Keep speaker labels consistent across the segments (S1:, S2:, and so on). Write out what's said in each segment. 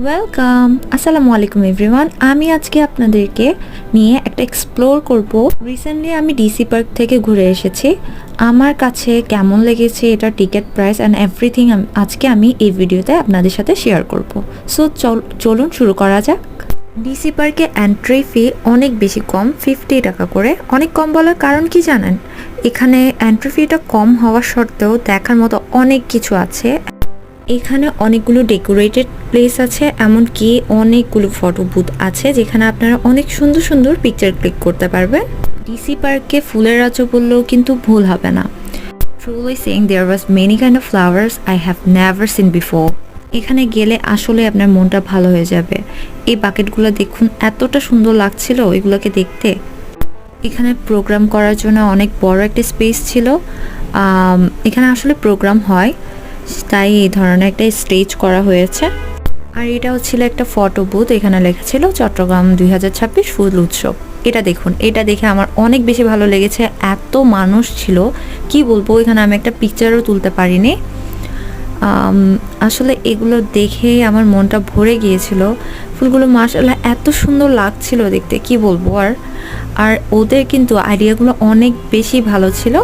S1: Welcome, আসসালামু আলাইকুম everyone. আমি আজকে আপনাদেরকে নিয়ে একটা এক্সপ্লোর করব। রিসেন্টলি আমি ডিসি পার্ক থেকে ঘুরে এসেছি। আমার কাছে কেমন লেগেছে, এটার টিকিট প্রাইস অ্যান্ড এভরিথিং আজকে আমি এই ভিডিওতে আপনাদের সাথে শেয়ার করব। সো চলুন শুরু করা যাক। ডিসি পার্কে এন্ট্রি ফি অনেক বেশি কম, 50 টাকা করে। অনেক কম বলার কারণ কি জানেন? এখানে এন্ট্রি ফিটা কম হওয়া সত্ত্বেও দেখার মতো অনেক কিছু আছে। এখানে অনেকগুলো ডেকোরেটেড প্লেস আছে, এমনকি অনেকগুলো ফটো বুথ আছে যেখানে আপনারা অনেক সুন্দর সুন্দর পিকচার ক্লিক করতে পারবেন। ডিসি পার্কে ফুলের রাজ্য বললেও কিন্তু ভুল হবে না। Truly saying there was many kind of flowers I have never seen before. এখানে গেলে আসলে আপনার মনটা ভালো হয়ে যাবে। এই বাকেটগুলো দেখুন, এতটা সুন্দর লাগছিল এগুলোকে দেখতে। এখানে প্রোগ্রাম করার জন্য অনেক বড় একটা স্পেস ছিল। এখানে আসলে প্রোগ্রাম হয়, তাই এই ধরনের একটা স্টেজ করা হয়েছে। আর এটা হচ্ছিল একটা ফটো বুথ। এখানে লেখা ছিল চট্টগ্রাম 2026 ফুল উৎসব। এটা দেখুন, এটা দেখে আমার অনেক বেশি ভালো লেগেছে। এত মানুষ ছিল, কি বলবো, এখানে আমি একটা পিকচারও তুলতে পারিনি। আসলে এগুলো দেখে আমার মনটা ভরে গিয়েছিল। ফুলগুলো মাশাআল্লাহ এত সুন্দর লাগছিল দেখতে, কি বলবো। আর ওদের কিন্তু আইডিয়াগুলো অনেক বেশি ভালো ছিল।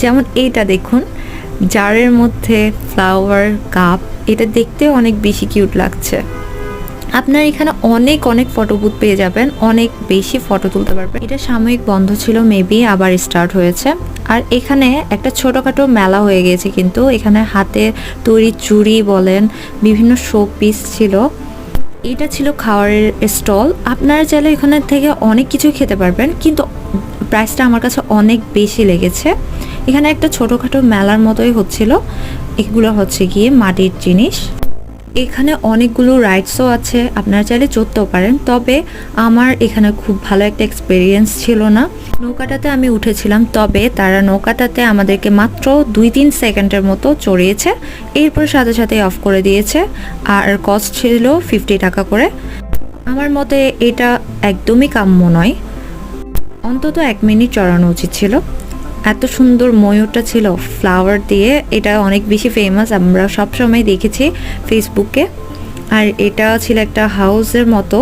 S1: যেমন এইটা দেখুন, জারের মধ্যে ফ্লাওয়ার কাপ, এটা দেখতেও অনেক বেশি কিউট লাগছে। আপনার এখানে অনেক অনেক ফটো বুথ পেয়ে যাবেন, অনেক বেশি ফটো তুলতে পারবেন। এটা সাময়িক বন্ধ ছিল, মেবি আবার স্টার্ট হয়েছে। আর এখানে একটা ছোটোখাটো মেলা হয়ে গেছে, কিন্তু এখানে হাতে তৈরি চুড়ি বলেন, বিভিন্ন শো পিস ছিল। এটা ছিল খাওয়ারের স্টল। আপনারা চাইলে এখানে থেকে অনেক কিছু খেতে পারবেন, কিন্তু প্রাইসটা আমার কাছে অনেক বেশি লেগেছে। এখানে একটা ছোটোখাটো মেলার মতোই হচ্ছিল। এগুলো হচ্ছে গিয়ে মাটির জিনিস। এখানে অনেকগুলো রাইডসও আছে, আপনারা চাইলে চড়তেও পারেন। তবে আমার এখানে খুব ভালো একটা এক্সপিরিয়েন্স ছিল না। নৌকাটাতে আমি উঠেছিলাম, তবে তারা নৌকাটাতে আমাদেরকে মাত্র 2-3 সেকেন্ডের মতো চড়িয়েছে, এরপর সাথে সাথে অফ করে দিয়েছে। আর কস্ট ছিল 50 টাকা করে। আমার মতে এটা একদমই কাম্য নয়, অন্তত 1 মিনিট চড়ানো উচিত ছিল। এত সুন্দর ময়ূরটা ছিল ফ্লাওয়ার দিয়ে, এটা অনেক বেশি ফেমাস, আমরা সবসময় দেখেছি ফেসবুকে। আর এটা ছিল একটা হাউসের মতো,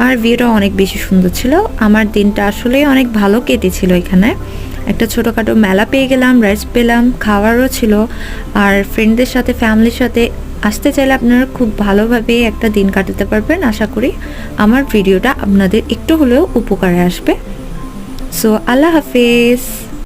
S1: আর ভিউটা অনেক বেশি সুন্দর ছিল। আমার দিনটা আসলে অনেক ভালো কেটেছিল। এখানে একটা ছোটোখাটো মেলা পেয়ে গেলাম, রাইস পেলাম, খাওয়ারও ছিল। আর ফ্রেন্ডদের সাথে, ফ্যামিলির সাথে আসতে চাইলে আপনারা খুব ভালোভাবে একটা দিন কাটাতে পারবেন। আশা করি আমার ভিডিওটা আপনাদের একটু হলেও উপকারে আসবে। সো আল্লাহ হাফেজ।